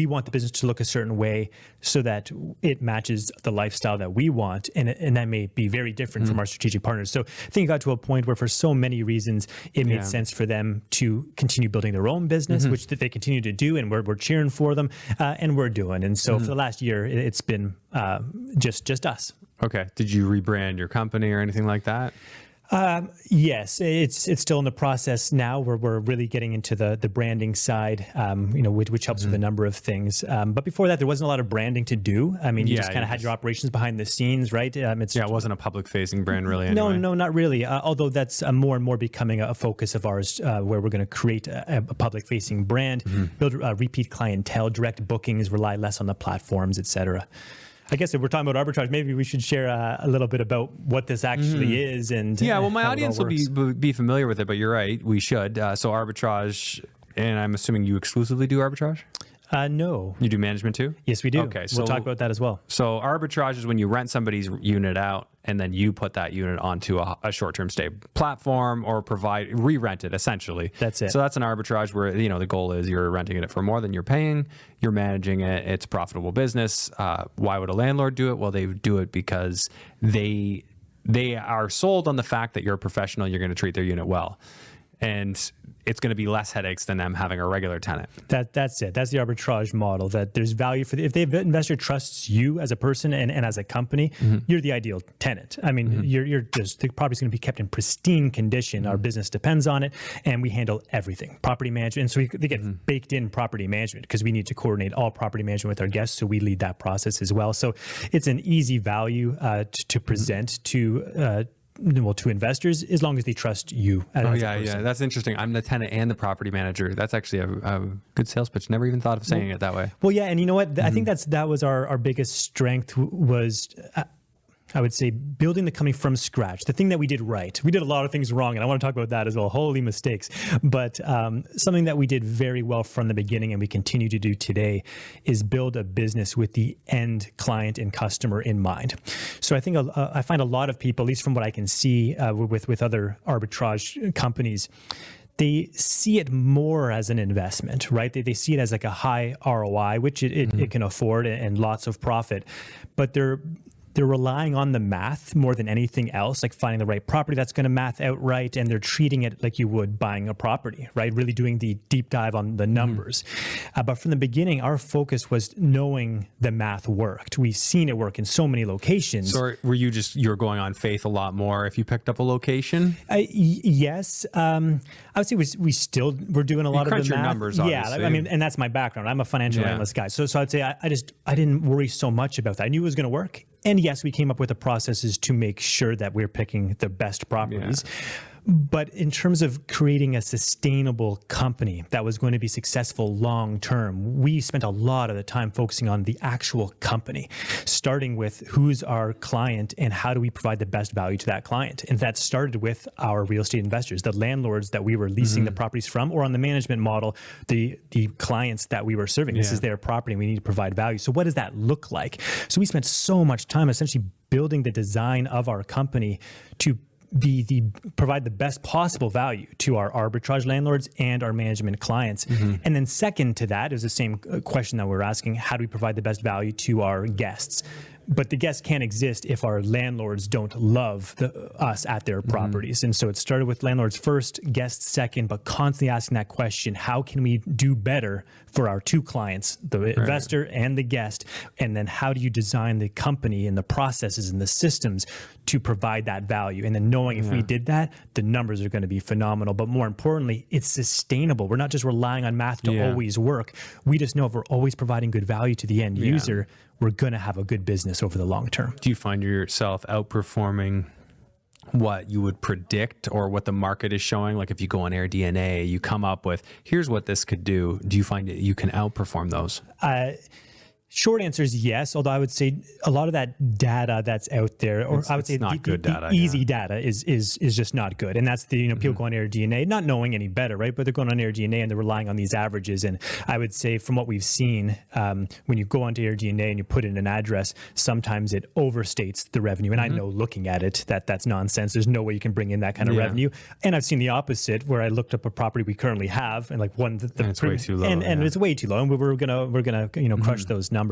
want the business to look a certain way so that it matches the lifestyle that we want. And that may be very different from our strategic partners. So I think it got to a point where for so many reasons, it made sense for them to continue building their own business, which they continue to do. And we're cheering for them and we're doing. And so for the last year, it's been just us. Okay. Did you rebrand your company or anything like that? Yes, it's still in the process now. We're really getting into the branding side, which helps with a number of things. But before that, there wasn't a lot of branding to do. I mean, you just kind of had your operations behind the scenes, right? It wasn't a public-facing brand really anyway. No, not really. Although that's more and more becoming a focus of ours, where we're going to create a public-facing brand, build repeat clientele, direct bookings, rely less on the platforms, et cetera. I guess if we're talking about arbitrage, maybe we should share a little bit about what this actually is. And well, my audience will be familiar with it, but you're right, we should. So arbitrage, and I'm assuming you exclusively do arbitrage? No. You do management too? Yes, we do. Okay, so we'll talk about that as well. So arbitrage is when you rent somebody's unit out and then you put that unit onto a short-term stay platform or re-rent it essentially. That's it. So that's an arbitrage where, the goal is you're renting it for more than you're paying, you're managing it, it's a profitable business. Why would a landlord do it? Well, they do it because they are sold on the fact that you're a professional, you're going to treat their unit well. And it's going to be less headaches than them having a regular tenant. That's it. That's the arbitrage model, that there's value for if the investor trusts you as a person and as a company, you're the ideal tenant. I mean, the property's going to be kept in pristine condition. Our business depends on it, and we handle everything. Property management. So they get baked in property management because we need to coordinate all property management with our guests. So we lead that process as well. So it's an easy value to present to investors, as long as they trust you. That's interesting. I'm the tenant and the property manager. That's actually a good sales pitch. Never even thought of saying it that way. Well, yeah, and you know what? I think that was our biggest strength was. I would say building the company from scratch. The thing that we did right. We did a lot of things wrong, and I want to talk about that as well. Holy mistakes. But something that we did very well from the beginning and we continue to do today is build a business with the end client and customer in mind. So I think I find a lot of people, at least from what I can see with other arbitrage companies, they see it more as an investment, right? They see it as like a high ROI, which it can afford, and lots of profit. But they're relying on the math more than anything else, like finding the right property that's going to math out right, and they're treating it like you would buying a property, right? Really doing the deep dive on the numbers. But from the beginning, our focus was knowing the math worked. We've seen it work in so many locations. So were you're going on faith a lot more if you picked up a location? Yes. I would say we're doing a lot of the math. Your numbers, obviously. Yeah, I mean, and that's my background. I'm a financial analyst guy. So I'd say I didn't worry so much about that. I knew it was going to work. And yes, we came up with the processes to make sure that we're picking the best properties. But in terms of creating a sustainable company that was going to be successful long term, we spent a lot of the time focusing on the actual company, starting with who's our client and how do we provide the best value to that client. And that started with our real estate investors, the landlords that we were leasing the properties from, or on the management model, the clients that we were serving. This is their property and we need to provide value. So what does that look like? So we spent so much time essentially building the design of our company to provide the best possible value to our arbitrage landlords and our management clients. And then second to that is the same question that we're asking: how do we provide the best value to our guests? But the guests can't exist if our landlords don't love us at their properties. And so it started with landlords first, guests second, but constantly asking that question: how can we do better for our two clients, the investor and the guest? And then how do you design the company and the processes and the systems to provide that value? And then knowing if we did that, the numbers are going to be phenomenal. But more importantly, it's sustainable. We're not just relying on math to always work. We just know if we're always providing good value to the end user, we're going to have a good business over the long term. Do you find yourself outperforming what you would predict or what the market is showing? Like if you go on AirDNA, you come up with, here's what this could do. Do you find that you can outperform those? Short answer is yes, although I would say a lot of that data that's out there, or I would say not good data, easy data is just not good. And that's the, people go on AirDNA, not knowing any better, right? But they're going on AirDNA and they're relying on these averages. And I would say from what we've seen, when you go onto AirDNA and you put in an address, sometimes it overstates the revenue. And I know looking at it that that's nonsense. There's no way you can bring in that kind of revenue. And I've seen the opposite, where I looked up a property we currently have and like and it's way too low. And it's way too low. And we're gonna crush those numbers.